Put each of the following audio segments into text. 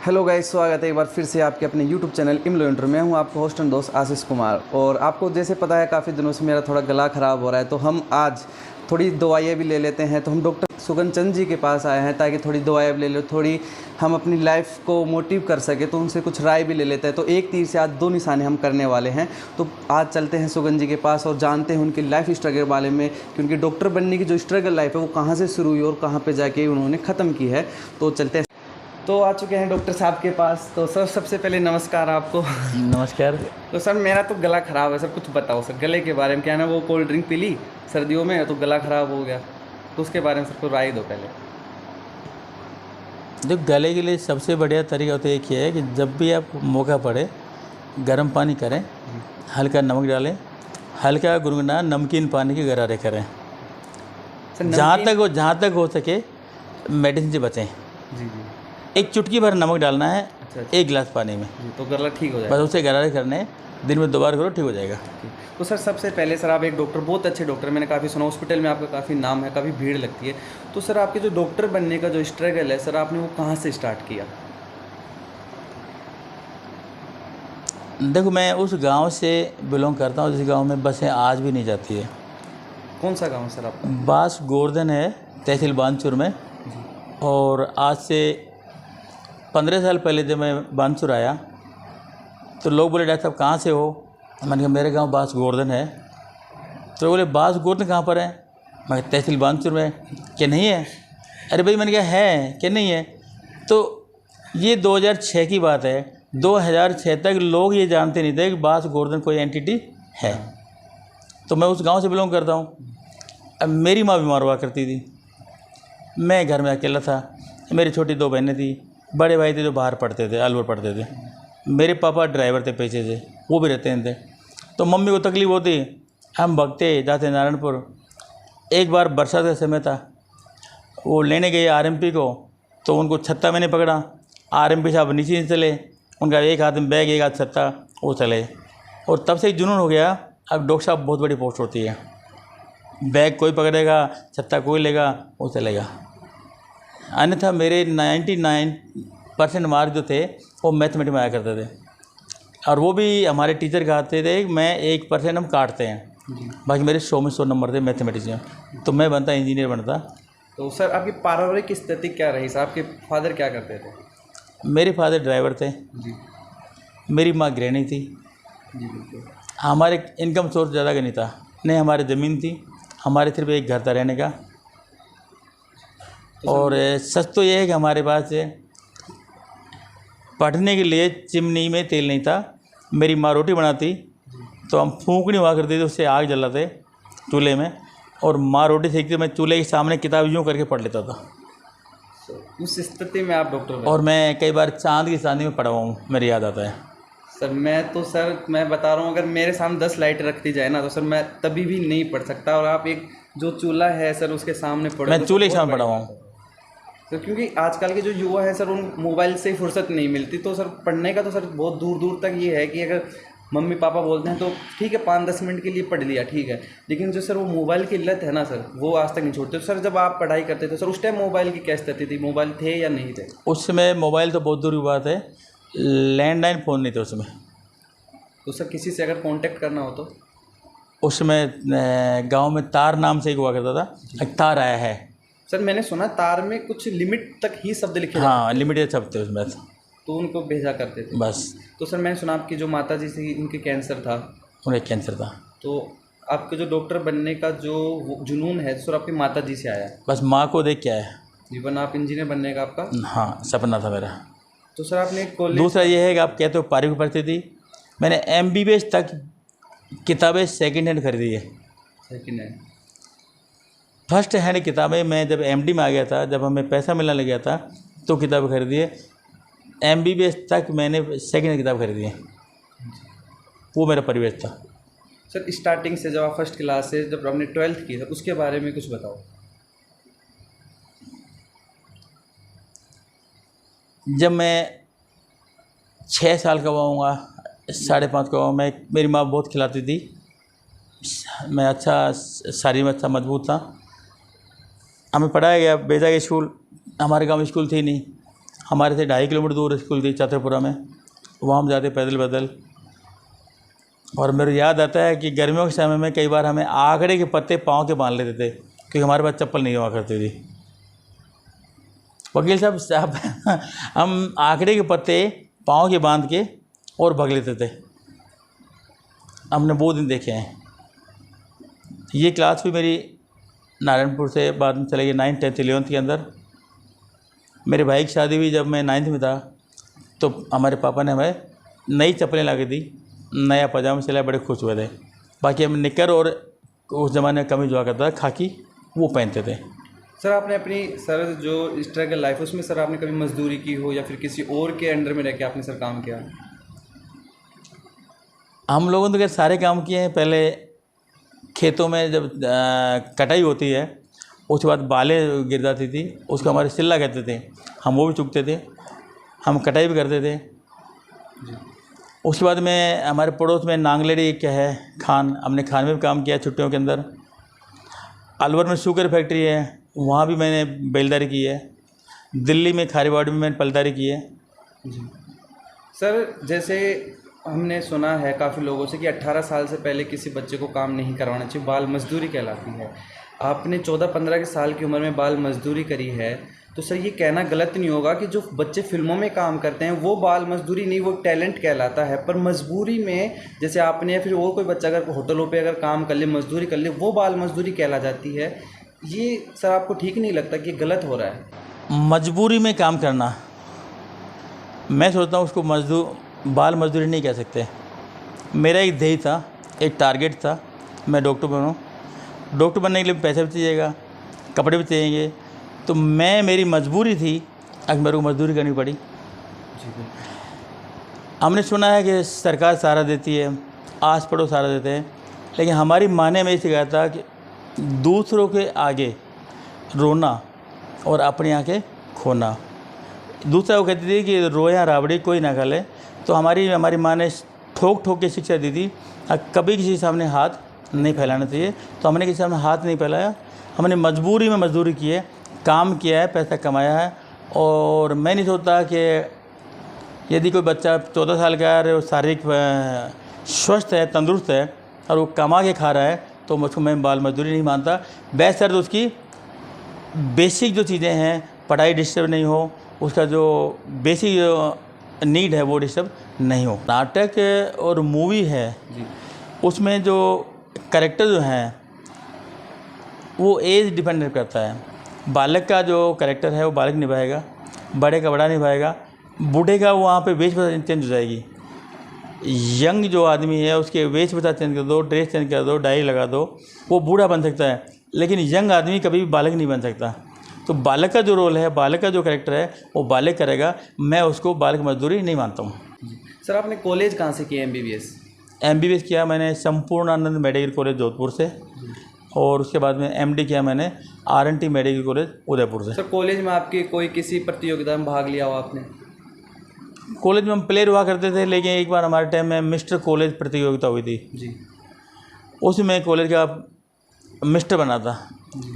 Hello guys, स्वागत है एक बार फिर से आपके अपने यूट्यूब चैनल इम्फ्लुएंसर। मैं हूं आपका होस्ट एंड दोस्त आशीष कुमार। और आपको जैसे पता है काफ़ी दिनों से मेरा थोड़ा गला ख़राब हो रहा है, तो हम आज थोड़ी दवाइयाँ भी ले लेते हैं। तो हम डॉक्टर सुगन चंद जी के पास आए हैं ताकि थोड़ी दवाइयाँ भी ले लो, थोड़ी हम अपनी लाइफ को मोटिव कर सके, तो उनसे कुछ राय भी ले लेते हैं। तो एक तीर से आज दो निशाने हम करने वाले हैं। तो आज चलते हैं सुगन जी के पास और जानते हैं उनकी लाइफ स्ट्रगल के बारे में कि उनकी डॉक्टर बनने की जो स्ट्रगल लाइफ है वो कहाँ से शुरू हुई और कहाँ पर जाके उन्होंने ख़त्म की है। तो चलते हैं। तो आ चुके हैं डॉक्टर साहब के पास। तो सर सबसे पहले नमस्कार आपको। नमस्कार। तो सर मेरा तो गला ख़राब है सर, कुछ बताओ सर गले के बारे में। क्या है ना, वो कोल्ड ड्रिंक पी ली सर्दियों में तो गला ख़राब हो गया, तो उसके बारे में सर को राय दो पहले। जो गले के लिए सबसे बढ़िया तरीका तो एक ही है कि जब भी आप मौका पड़े गर्म पानी करें, हल्का नमक डालें, हल्का गुनगुना नमकीन पानी के गरारे करें। सर जहाँ तक हो सके मेडिसिन से बचें। जी जी। एक चुटकी भर नमक डालना है अच्छा। एक गिलास पानी में, जी, तो गला ठीक हो बस जाएगा। उसे गरारे करने, दिन में 2 बार करो, ठीक हो जाएगा। तो सर सबसे पहले सर आप एक डॉक्टर, बहुत अच्छे डॉक्टर, मैंने काफ़ी सुना हॉस्पिटल में आपका काफ़ी नाम है, काफ़ी भीड़ लगती है। तो सर आपके जो डॉक्टर बनने का जो स्ट्रगल है सर, आपने वो कहाँ से स्टार्ट किया? देखो, मैं उस गांव से बिलोंग करता हूँ जिस गांव में बसें आज भी नहीं जाती है। कौन सा गाँव है सर आपका? बास गोवर्धन है, तहसील बानसूर में। और आज से 15 साल पहले जब मैं बानसूर आया तो लोग बोले, डॉक्टर साहब कहाँ से हो? मैंने कहा मेरे गांव बास गोवर्धन है। तो बोले बास गोवर्धन कहाँ पर है? मैं कहा तहसील बानसूर में। क्या नहीं है? अरे भाई, मैंने कहा है क्या नहीं है? तो ये 2006 की बात है। 2006 तक लोग ये जानते नहीं थे कि बास गोवर्धन कोई एंटिटी है। तो मैं उस गांव से बिलोंग करता हूँ। अब मेरी माँ बीमार हुआ करती थी, मैं घर में अकेला था। मेरी छोटी 2 बहनें थी, बड़े भाई थे जो बाहर पढ़ते थे, अलवर पढ़ते थे। मेरे पापा ड्राइवर थे पेशे से, वो भी रहते थे। तो मम्मी को तकलीफ़ होती, हम भगते जाते नारायणपुर। एक बार बरसात का समय था, वो लेने गए आरएमपी को, तो उनको छत्ता मैंने पकड़ा। आरएमपी साहब नीचे नहीं चले, उनका एक हाथ में बैग एक हाथ छत्ता, वो चले। और तब से एक जुनून हो गया, अब डॉक्टर साहब बहुत बड़ी पोस्ट होती है, बैग कोई पकड़ेगा, छत्ता कोई लेगा, वो चलेगा। अन्यथा मेरे 99% मार्क जो थे वो मैथमेटिक्स में आया करते थे। और वो भी हमारे टीचर कहते थे कि मैं 1% हम काटते हैं, बाकी मेरे 100 में 100 नंबर थे मैथमेटिक्स में, तो मैं बनता इंजीनियर बनता। तो सर आपकी पारिवारिक स्थिति क्या रही सर? आपके फादर क्या करते थे? मेरे फादर ड्राइवर थे, जी मेरी माँ गृहिणी थी। जी बिल्कुल। हमारे इनकम सोर्स ज़्यादा का नहीं था, नहीं हमारी ज़मीन थी, हमारे सिर्फ एक घर था रहने का। और सच तो ये है कि हमारे पास पढ़ने के लिए चिमनी में तेल नहीं था। मेरी माँ रोटी बनाती तो हम फूंकनी हुआ करती थी, उससे आग जलाते चूल्हे में, और माँ रोटी सेकती, मैं चूल्हे के सामने किताब यूँ करके पढ़ लेता था। उस स्थिति में आप डॉक्टर बने? और मैं कई बार चांद की चांदी में पढ़ा हुआ हूँ, मेरी याद आता है। सर मैं बता रहा हूँ, अगर मेरे सामने 10 लाइट रखती जाए ना तो सर मैं तभी भी नहीं पढ़ सकता। और आप एक जो चूल्हा है सर उसके सामने पढ़ो, मैं तो चूल्हे के बहुत सामने पढ़ा बड़ी हुआ बात हूँ। है। तो क्योंकि आजकल के जो युवा है सर, उन मोबाइल से फुर्सत नहीं मिलती, तो सर पढ़ने का तो सर बहुत दूर दूर तक ये है कि अगर मम्मी पापा बोलते हैं तो ठीक है 5-10 मिनट के लिए पढ़ लिया, ठीक है। लेकिन जो सर वो मोबाइल की लत है ना सर, वो आज तक नहीं छोड़ते। तो सर जब आप पढ़ाई करते थे सर, उस टाइम मोबाइल की क्या स्थिति थी? मोबाइल थे या नहीं थे? उस समय मोबाइल तो बहुत दूर की बात है, लैंडलाइन फ़ोन नहीं थे उस समय। तो सर किसी से अगर कांटेक्ट करना हो तो? उस समय गांव में तार नाम से एक हुआ करता था, एक तार आया है। सर मैंने सुना तार में कुछ लिमिट तक ही शब्द लिखे जा हाँ, लिमिटेड शब्द थे उसमें, तो उनको भेजा करते थे बस। तो सर मैंने सुना आपकी जो माता जी थी उनके कैंसर था, उन्हें कैंसर था। तो आपके जो डॉक्टर बनने का जो जुनून है सर आपकी माता जी से आया? बस माँ को देख के आया। जीवन आप इंजीनियर बनने का आपका? हाँ, सपना था मेरा। तो सर आपने कॉलेज? दूसरा ये है कि आप कहते हो पारी को पढ़ती थी, मैंने MBBS तक किताबें सेकंड हैंड खरीदी है। Second hand? फर्स्ट हैंड किताबें मैं जब MD में आ गया था, जब हमें पैसा मिलने लग गया था, तो किताबें खरीदी है। MBBS तक मैंने सेकंड हैंड किताब खरीदी है, वो मेरा परिवेश था। सर स्टार्टिंग से जब आप फर्स्ट क्लास से जब आपने 12th की सर, उसके बारे में कुछ बताओ। जब मैं 6 साल का हुआ, 5.5 का हुआ, मैं मेरी माँ बहुत खिलाती थी, मैं अच्छा शरीर में अच्छा मजबूत था। हमें पढ़ाया गया, भेजा गया स्कूल। हमारे गांव में स्कूल थी नहीं, हमारे से 2.5 किलोमीटर दूर स्कूल थी छतरपुरा में, वहाँ हम जाते पैदल पैदल। और मेरे याद आता है कि गर्मियों के समय में कई बार हमें आकड़े के पत्ते पाँव के बांध लेते थे, क्योंकि हमारे पास चप्पल नहीं हुआ करती थी। वकील साहब हम आकड़े के पत्ते पाँव के बांध के और भग लेते थे। हमने वो दिन देखे हैं। ये क्लास भी मेरी नारायणपुर से बाद में चले गई 9th 10th 11th के अंदर। मेरे भाई की शादी हुई जब मैं 9th में था, तो हमारे पापा ने हमें नई चप्पलें ला के दी, नया पजामा सिलाया, बड़े खुश हुए थे। बाकी हम निकर और उस ज़माने में कमीज हुआ करता था खाकी, वो पहनते थे। सर आपने अपनी जो स्ट्रगल लाइफ उसमें सर आपने कभी मजदूरी की हो या फिर किसी और के अंडर में रह के आपने सर काम किया? हम लोगों ने तो सारे काम किए हैं। पहले खेतों में जब कटाई होती है, उसके बाद बालें गिर जाती थी, उसको हमारे सिल्ला कहते थे, हम वो भी चुगते थे, हम कटाई भी करते थे। उसके बाद में हमारे पड़ोस में नांगलेड़ी क्या है खान, हमने खान में भी काम किया छुट्टियों के अंदर। अलवर में शुगर फैक्ट्री है, वहाँ भी मैंने बेलदारी की है। दिल्ली में खारीवाड़ में मैंने पलदारी की है। जी सर, जैसे हमने सुना है काफ़ी लोगों से कि 18 साल से पहले किसी बच्चे को काम नहीं करवाना चाहिए, बाल मजदूरी कहलाती है। आपने 14-15 साल की उम्र में बाल मजदूरी करी है, तो सर ये कहना गलत नहीं होगा कि जो बच्चे फिल्मों में काम करते हैं वो बाल मजदूरी नहीं, वो टैलेंट कहलाता है। पर मजबूरी में जैसे आपने या फिर और कोई बच्चा अगर होटलों पे अगर काम कर ले, मजदूरी कर ले, वो बाल मजदूरी कहला जाती है। ये सर आपको ठीक नहीं लगता कि गलत हो रहा है? मजबूरी में काम करना, मैं सोचता हूँ उसको बाल मजदूरी नहीं कह सकते। मेरा एक ध्येय था, एक टारगेट था, मैं डॉक्टर बनूँ। डॉक्टर बनने के लिए पैसे भी चाहिएगा, कपड़े भी चाहिए, तो मेरी मजबूरी थी, अगर मेरे को मजदूरी करनी पड़ी। हमने सुना है कि सरकार सहारा देती है, आस पड़ोस सहारा देते हैं, लेकिन हमारी माँ ने हमें सिखाया था कि दूसरों के आगे रोना और अपनी आंखें खोना। दूसरा वो कहती थी कि रोया राबड़ी कोई ना खा ले। तो हमारी माँ ने ठोक ठोक के शिक्षा दी थी, कभी किसी के सामने हाथ नहीं फैलाना चाहिए। तो हमने किसी सामने हाथ नहीं फैलाया, हमने मजबूरी में मजदूरी की है, काम किया है, पैसा कमाया है। और मैं नहीं सोचता कि यदि कोई बच्चा 14 साल का है और शारीरिक स्वस्थ है, तंदुरुस्त है और वो कमा के खा रहा है, तो मुझको मैं बाल मजदूरी नहीं मानता। बेशर्त उसकी बेसिक जो चीज़ें हैं, पढ़ाई डिस्टर्ब नहीं हो, उसका जो बेसिक नीड है वो डिस्टर्ब नहीं हो। नाटक और मूवी है जी, उसमें जो कैरेक्टर जो हैं वो एज डिपेंड करता है। बालक का जो कैरेक्टर है वो बालक निभाएगा, बड़े का बड़ा निभाएगा, बूढ़े का वहाँ पे वेशभूषा चेंज हो जाएगी। यंग जो आदमी है उसके वेशभूषा चेंज कर दो, ड्रेस चेंज कर दो, डाई लगा दो, वो बूढ़ा बन सकता है, लेकिन यंग आदमी कभी भी बालक नहीं बन सकता। तो बालक का जो रोल है, बालक का जो कैरेक्टर है वो बालक करेगा, मैं उसको बालक मजदूरी नहीं मानता हूँ। सर आपने कॉलेज कहाँ से किया? MBBS किया मैंने संपूर्णानंद मेडिकल कॉलेज जोधपुर से, और उसके बाद में MD किया मैंने RNT मेडिकल कॉलेज उदयपुर से। सर कॉलेज में आपके कोई किसी प्रतियोगिता में भाग लिया हो आपने? कॉलेज में हम प्लेयर हुआ करते थे, लेकिन एक बार हमारे टाइम में मिस्टर कॉलेज प्रतियोगिता हुई थी जी, उसमें कॉलेज का मिस्टर बना था।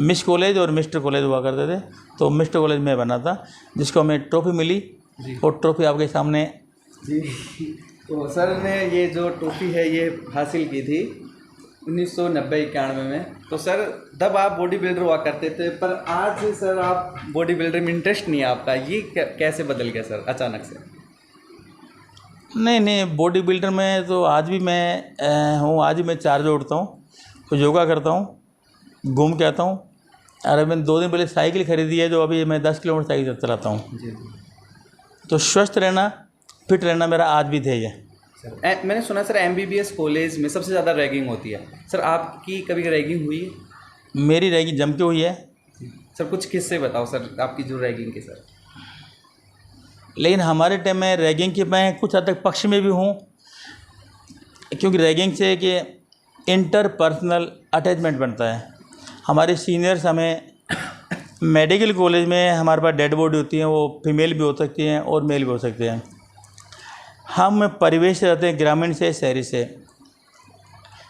मिस कॉलेज और मिस्टर कॉलेज हुआ करते थे, तो मिस्टर कॉलेज में बना था, जिसको हमें ट्रॉफी मिली और ट्रॉफी आपके सामने जी। तो सर ने ये जो ट्रॉफी है ये हासिल की थी 1990-91 में। तो सर तब आप बॉडी बिल्डर हुआ करते थे, पर आज सर आप बॉडी बिल्डर में इंटरेस्ट नहीं है आपका, ये कैसे बदल गया सर अचानक से? नहीं, बॉडी बिल्डर में तो आज भी मैं हूँ। आज भी मैं 4 बजे उठता हूँ, तो योगा करता हूँ, घूम के आता हूँ। अरे मैंने 2 दिन पहले साइकिल खरीदी है, जो अभी मैं 10 किलोमीटर साइकिल चलाता हूँ। तो स्वस्थ रहना, फिट रहना मेरा आज भी ध्येय है। सर मैंने सुना सर MBBS कॉलेज में सबसे ज़्यादा रैगिंग होती है। सर आपकी कभी रैगिंग हुई है? मेरी रैगिंग जम के हुई है। सर कुछ किस्से बताओ सर आपकी जो रैगिंग के सर। लेकिन हमारे टाइम में रैगिंग के मैं कुछ हद तक पक्ष में भी हूँ, क्योंकि रैगिंग से कि इंटरपर्सनल अटैचमेंट बनता है। हमारे सीनियर्स हमें मेडिकल कॉलेज में हमारे पास डेड बॉडी होती हैं, वो फीमेल भी हो सकती हैं और मेल भी हो सकते हैं। हम परिवेश से रहते हैं, ग्रामीण से, शहरी से।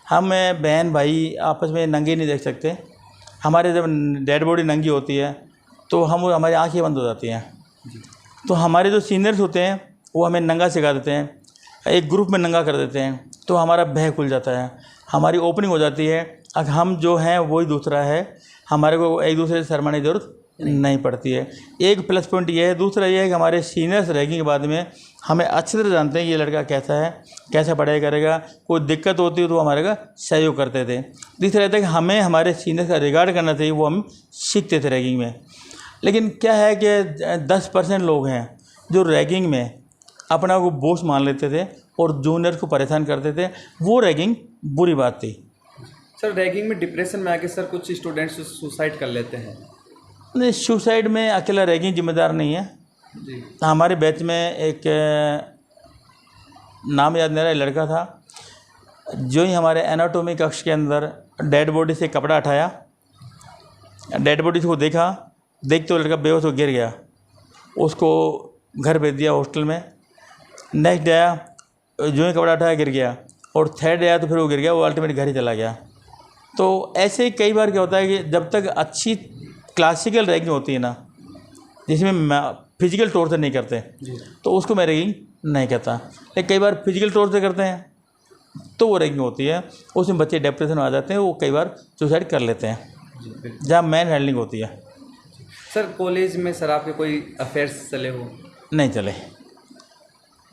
हम बहन भाई आपस में नंगे नहीं देख सकते। हमारे जब डेड बॉडी नंगी होती है तो हमारी आंखें बंद हो जाती हैं। तो हमारे जो सीनियर्स होते हैं वो हमें नंगा सिखा देते हैं, एक ग्रुप में नंगा कर देते हैं, तो हमारा भय खुल जाता है, हमारी ओपनिंग हो जाती है। अगर हम जो हैं वही दूसरा है, हमारे को एक दूसरे से शर्माने की ज़रूरत नहीं पड़ती है। एक प्लस पॉइंट ये है। दूसरा ये है कि हमारे सीनियर्स रैगिंग के बाद में हमें अच्छी तरह जानते हैं कि ये लड़का कैसा है, कैसा पढ़ाई करेगा, कोई दिक्कत होती है तो हमारे का सहयोग करते थे। तीसरा रहता है कि हमें हमारे सीनियर्स का रिगार्ड करना चाहिए, वो हम सीखते थे रैगिंग में। लेकिन क्या है कि 10% लोग हैं जो रैगिंग में अपना को बोझ मान लेते थे और जूनियर को परेशान करते थे, वो रैगिंग बुरी बात थी। सर रैगिंग में डिप्रेशन में आके सर कुछ स्टूडेंट्स सुसाइड कर लेते हैं। नहीं, सुसाइड में अकेला रैगिंग जिम्मेदार नहीं है जी। हमारे बैच में एक नाम याद नहीं रहा, लड़का था जो ही हमारे एनाटॉमी कक्ष के अंदर डेड बॉडी से कपड़ा हटाया, डेड बॉडी को देखा, देख तो लड़का बेहोश हो गिर गया, उसको घर भेज दिया हॉस्टल में। नेक्स्ट डे आया, जो ही कपड़ा हटाया गिर गया, और थर्ड डे आया तो फिर वो गिर गया, वो अल्टीमेट घर ही चला गया। तो ऐसे कई बार क्या होता है कि जब तक अच्छी क्लासिकल रैगिंग होती है ना, जिसमें फिजिकल टॉर्चर नहीं करते, तो उसको मैं रैगिंग नहीं कहता। लेकिन कई बार फिजिकल टॉर्चर करते हैं तो वो रैगिंग होती है, उसमें बच्चे डिप्रेशन में आ जाते हैं, वो कई बार सुसाइड कर लेते हैं, जहाँ मैन हैंडलिंग होती है। सर कॉलेज में सर आपके कोई अफेयर्स चले हो? नहीं चले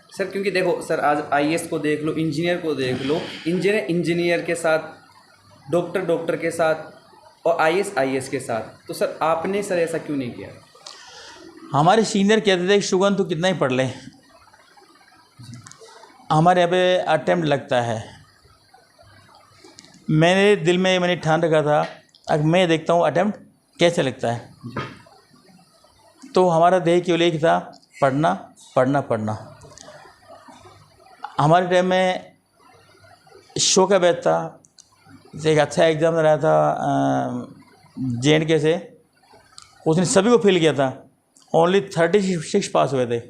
सर, क्योंकि देखो सर, आज आईएएस को देख लो, इंजीनियर को देख लो, इंजीनियर के साथ, डॉक्टर के साथ, और आईएएस के साथ, तो सर आपने सर ऐसा क्यों नहीं किया? हमारे सीनियर कहते थे कि शुगन तो कितना ही पढ़ ले, हमारे यहाँ पे अटेम्प्ट लगता है। मेरे दिल में मैंने ठान रखा था, अगर मैं देखता हूँ अटेम्प्ट कैसे लगता है, तो हमारा ध्येय केवल एक था, पढ़ना पढ़ना पढ़ना। हमारे टाइम में शो का बैच था, एक अच्छा एग्ज़ाम रहा था JNK से, उसने सभी को फेल किया था, ओनली 36 पास हुए थे,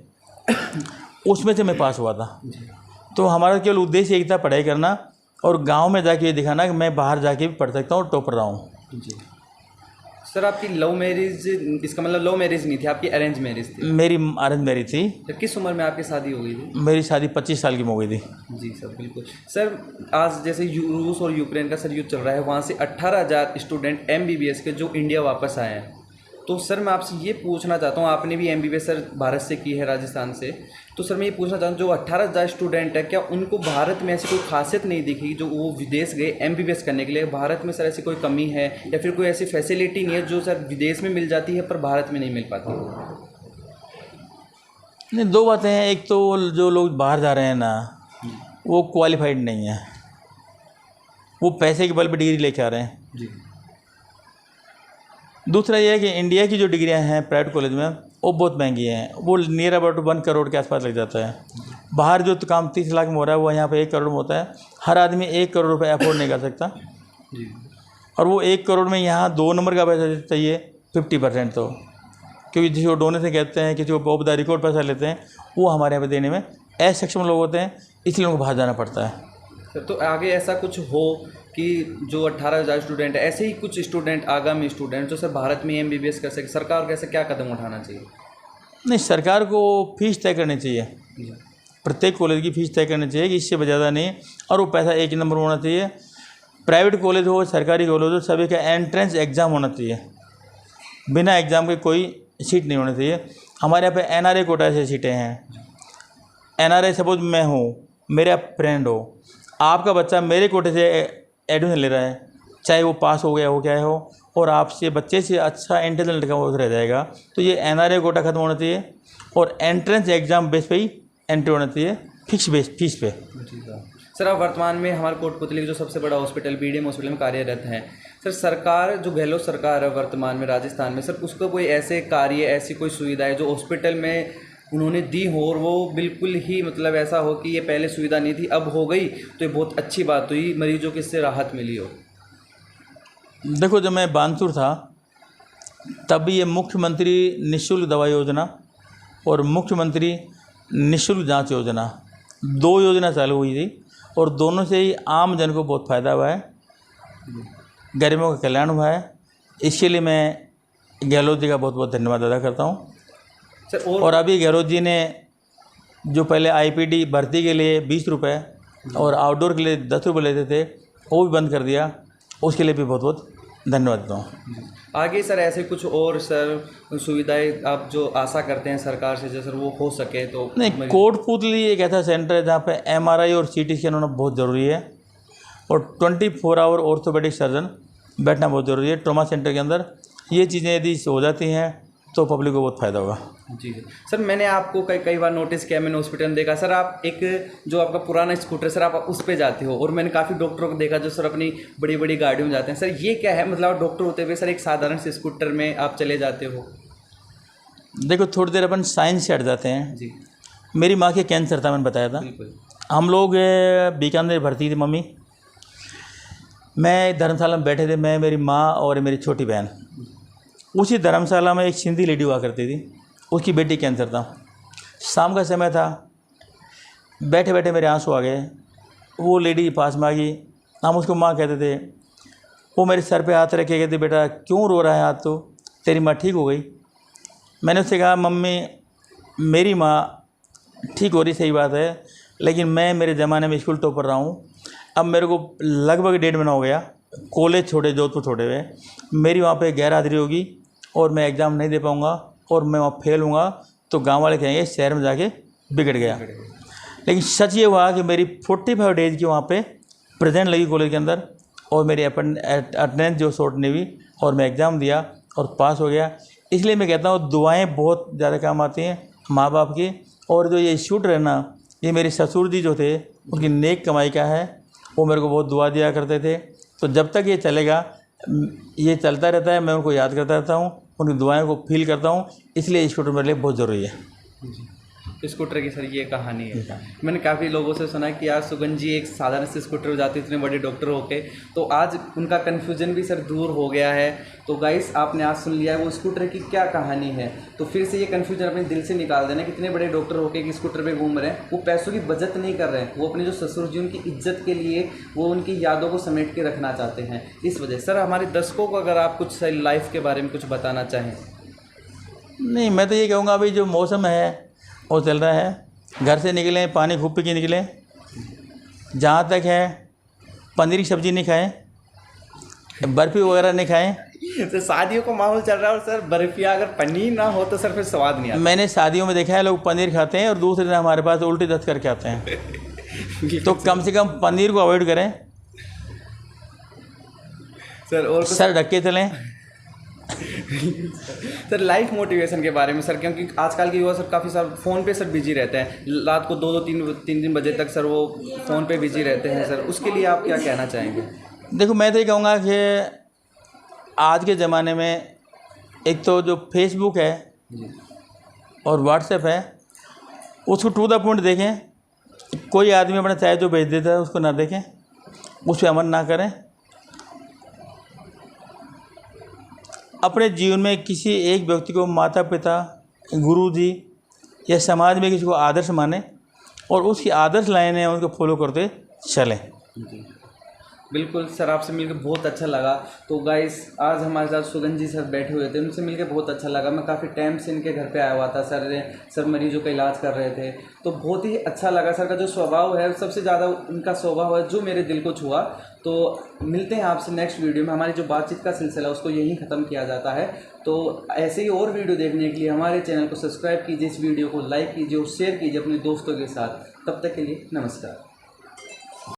उसमें से मैं पास हुआ था। तो हमारा केवल उद्देश्य एक था, पढ़ाई करना और गांव में जाके ये दिखाना कि मैं बाहर जाके भी पढ़ सकता हूँ, टॉपर रहा हूँ। जी। सर आपकी लव मैरिज, इसका मतलब लव मैरिज नहीं थी, आपकी अरेंज मैरिज थी? मेरी अरेंज मैरिज थी। तो किस उम्र में आपकी शादी हो गई थी? मेरी शादी 25 साल की हो गई थी। जी सर, बिल्कुल। सर आज जैसे रूस और यूक्रेन का सर युद्ध चल रहा है, वहाँ से 18,000 स्टूडेंट MBBS के जो इंडिया वापस आए हैं, तो सर मैं आपसे ये पूछना चाहता हूँ, आपने भी MBBS सर भारत से की है, राजस्थान से, तो सर मैं ये पूछना चाहता हूँ, जो 18,000 स्टूडेंट है, क्या उनको भारत में ऐसी कोई खासियत नहीं दिखी जो वो विदेश गए MBBS करने के लिए? भारत में सर ऐसी कोई कमी है या फिर कोई ऐसी फैसिलिटी नहीं है जो सर विदेश में मिल जाती है पर भारत में नहीं मिल पाती? नहीं, दो बातें हैं। एक तो जो लोग बाहर जा रहे हैं ना, वो क्वालिफाइड नहीं है, वो पैसे के बल पर डिग्री लेके आ रहे हैं। जी। दूसरा ये है कि इंडिया की जो डिग्रियां हैं प्राइवेट कॉलेज में, वो बहुत महंगी हैं, वो नियर अबाउट 1 करोड़ के आसपास लग जाता है। बाहर जो तो काम 30 लाख में हो रहा है, वो यहाँ पे 1 करोड़ में होता है। हर आदमी 1 करोड़ रुपए अफोर्ड नहीं कर सकता, जी। और वो 1 करोड़ में यहाँ 2 नंबर का पैसा चाहिए 50%, तो क्योंकि जिसको डोनेशन कहते हैं, किसी को ऑफ द रिकॉर्ड पैसा लेते हैं, वो हमारे यहाँ पे देने में असक्षम लोग होते हैं, इसलिए उनको बाहर जाना पड़ता है। सर तो आगे ऐसा कुछ हो कि जो 18,000 स्टूडेंट है, ऐसे ही कुछ स्टूडेंट, आगामी स्टूडेंट जो सर भारत में MBBS कर सके, सरकार को ऐसा क्या कदम उठाना चाहिए? नहीं, सरकार को फीस तय करनी चाहिए, जी। प्रत्येक कॉलेज की फ़ीस तय करनी चाहिए कि इससे ज़्यादा नहीं, और वो पैसा एक ही नंबर होना चाहिए। प्राइवेट कॉलेज हो, सरकारी कॉलेज हो, सभी का एंट्रेंस एग्ज़ाम होना चाहिए, बिना एग्ज़ाम के कोई सीट नहीं होनी चाहिए। हमारे यहाँ पे NRA कोटा से सीटें हैं। NRA सपोज मैं हूँ, मेरा फ्रेंड हो, आपका बच्चा मेरे कोटे से एडमिशन ले रहा है, चाहे वो पास हो गया हो क्या हो, और आपसे बच्चे से अच्छा इंटेलिजेंट लड़का वो रह जाएगा, तो ये NRA कोटा खत्म होना चाहिए, और एंट्रेंस एग्ज़ाम बेस पे ही एंट्री होना चाहिए, फिक्स बेस फीस पे। सर आप वर्तमान में हमारे कोटपुतली के जो सबसे बड़ा हॉस्पिटल BDM हॉस्पिटल में कार्यरत हैं, सर सरकार जो गहलोत सरकार है वर्तमान में राजस्थान में, सर उसको कोई ऐसे कार्य, ऐसी कोई सुविधा है जो हॉस्पिटल में उन्होंने दी हो और वो बिल्कुल ही मतलब ऐसा हो कि ये पहले सुविधा नहीं थी, अब हो गई, तो ये बहुत अच्छी बात हुई, मरीजों को इससे राहत मिली हो? देखो, जब मैं बानसूर था तब भी ये मुख्यमंत्री निःशुल्क दवा योजना और मुख्यमंत्री निःशुल्क जांच योजना, 2 योजना चालू हुई थी, और दोनों से ही आम जन को बहुत फ़ायदा हुआ है, गरीबों का कल्याण हुआ है। इसके लिए मैं गहलोत जी का बहुत बहुत धन्यवाद अदा करता हूँ। सर और अभी गहलोत जी ने जो पहले आईपीडी भर्ती के लिए 20 रुपये और आउटडोर के लिए 10 रुपये लेते थे, वो भी बंद कर दिया। उसके लिए भी बहुत बहुत धन्यवाद देता हूँ। आगे सर ऐसे कुछ और सर सुविधाएं आप जो आशा करते हैं सरकार से, जो सर वो हो सके तो? नहीं, कोटपुतली एक ऐसा सेंटर है जहाँ पे एमआरआई और सीटी स्कैन होना बहुत ज़रूरी है, और 24 आवर ऑर्थोपेडिक सर्जन बैठना बहुत ज़रूरी है ट्रॉमा सेंटर के अंदर। ये चीज़ें यदि हो जाती हैं तो पब्लिक को बहुत फ़ायदा होगा। जी सर, मैंने आपको कई बार नोटिस किया, मैंने हॉस्पिटल में देखा सर, आप एक जो आपका पुराना स्कूटर सर आप उस पे जाते हो, और मैंने काफ़ी डॉक्टरों को देखा जो सर अपनी बड़ी बड़ी गाड़ियों में जाते हैं। सर ये क्या है, मतलब आप डॉक्टर होते हुए सर एक साधारण से स्कूटर में आप चले जाते हो? देखो, थोड़ी देर अपन साइंस से हट जाते हैं। जी मेरी माँ के कैंसर था, मैंने बताया था। बिल्कुल। हम लोग बीकानेर भर्ती थी मम्मी, मैं धर्मशाला में बैठे थे, मैं, मेरी माँ और मेरी छोटी बहन। उसी धर्मशाला में एक सिंधी लेडी हुआ करती थी, उसकी बेटी कैंसर था। शाम का समय था, बैठे बैठे मेरे आंसू आ गए। वो लेडी पास में आ गई, हम उसको माँ कहते थे। वो मेरे सर पे हाथ रख के कहती, बेटा क्यों रो रहा है, हाथ तो तेरी माँ ठीक हो गई। मैंने उससे कहा, मम्मी मेरी माँ ठीक हो रही, सही बात है, लेकिन मैं मेरे ज़माने में स्कूल टॉपर रहा हूँ। अब मेरे को लगभग 1.5 महीना हो गया कॉलेज छोड़े, जोधपुर छोड़े हुए। मेरी वहाँ पे गैर हाजिरी होगी और मैं एग्ज़ाम नहीं दे पाऊँगा, और मैं वहाँ फेल हूँगा तो गांव वाले कहेंगे शहर में जाके बिगड़ गया। लेकिन सच ये हुआ कि मेरी 45 डेज़ की वहाँ पे प्रेजेंट लगी कॉलेज के अंदर, और मेरी अटेंडेंस जो शॉर्ट नहीं हुई, और मैं एग्ज़ाम दिया और पास हो गया। इसलिए मैं कहता हूँ दुआएँ बहुत ज़्यादा काम आती हैं माँ बाप की। और जो ये शूट रहना, ये मेरे ससुर जी जो थे उनकी नेक कमाई का है, वो मेरे को बहुत दुआ दिया करते थे। तो जब तक ये चलेगा, ये चलता रहता है, मैं उनको याद करता रहता हूँ, उनकी दुआओं को फील करता हूँ। इसलिए स्कूटर मेरे लिए बहुत ज़रूरी है। स्कूटर की सर ये कहानी है। मैंने काफ़ी लोगों से सुना कि यार सुगन जी एक साधारण से स्कूटर हो जाते इतने बड़े डॉक्टर होके, तो आज उनका कन्फ्यूजन भी सर दूर हो गया है। तो गाइस आपने आज सुन लिया है वो स्कूटर की क्या कहानी है। तो फिर से ये कन्फ्यूजन अपने दिल से निकाल देना कि इतने बड़े डॉक्टर होके कि स्कूटर पे घूम रहे हैं, वो पैसों की बचत नहीं कर रहे हैं, वो अपने जो ससुर जी उनकी इज्जत के लिए वो उनकी यादों को समेट के रखना चाहते हैं। इस वजह सर हमारे दर्शकों को अगर आप कुछ लाइफ के बारे में कुछ बताना चाहें। नहीं, मैं तो ये कहूँगा अभी जो मौसम है वो चल रहा है, घर से निकलें पानी खूब पी के निकलें। जहाँ तक है पनीर की सब्ज़ी नहीं खाएं, बर्फ़ी वगैरह नहीं खाएं। तो शादियों का माहौल चल रहा है, और सर बर्फिया अगर पनीर ना हो तो सर फिर स्वाद नहीं आता। मैंने शादियों में देखा है लोग पनीर खाते हैं और दूसरे दिन हमारे पास उल्टी दस्त करके आते हैं। तो कम से कम पनीर को अवॉइड करें सर। और सर ढक के चलें। सर लाइफ मोटिवेशन के बारे में सर, क्योंकि आजकल के युवा सर काफ़ी सार फ़ोन पे सर बिजी रहते हैं, रात को 2-3 बजे तक सर वो फ़ोन पे बिजी रहते हैं सर, उसके लिए आप क्या कहना चाहेंगे? देखो, मैं तो ये कहूँगा कि आज के ज़माने में एक तो जो फेसबुक है और व्हाट्सएप है, उसको टू द पॉइंट देखें। कोई आदमी अपना चाहे जो भेज देता है उसको ना देखें, उस पर अमल ना करें। अपने जीवन में किसी एक व्यक्ति को माता पिता, गुरु जी या समाज में किसी को आदर्श माने, और उसकी आदर्श लाइनें हैं उनको फॉलो करते चलें। बिल्कुल सर, आपसे मिलकर बहुत अच्छा लगा। तो गाइस आज हमारे साथ सुगन जी सर बैठे हुए थे, उनसे मिलकर बहुत अच्छा लगा। मैं काफ़ी टाइम से इनके घर पे आया हुआ था, सर मरीजों का इलाज कर रहे थे, तो बहुत ही अच्छा लगा। सर का जो स्वभाव है, सबसे ज़्यादा उनका स्वभाव है जो मेरे दिल को छुआ। तो मिलते हैं आपसे नेक्स्ट वीडियो में। हमारी जो बातचीत का सिलसिला उसको यहीं ख़त्म किया जाता है। तो ऐसे ही और वीडियो देखने के लिए हमारे चैनल को सब्सक्राइब कीजिए, इस वीडियो को लाइक कीजिए और शेयर कीजिए अपने दोस्तों के साथ। तब तक के लिए नमस्कार।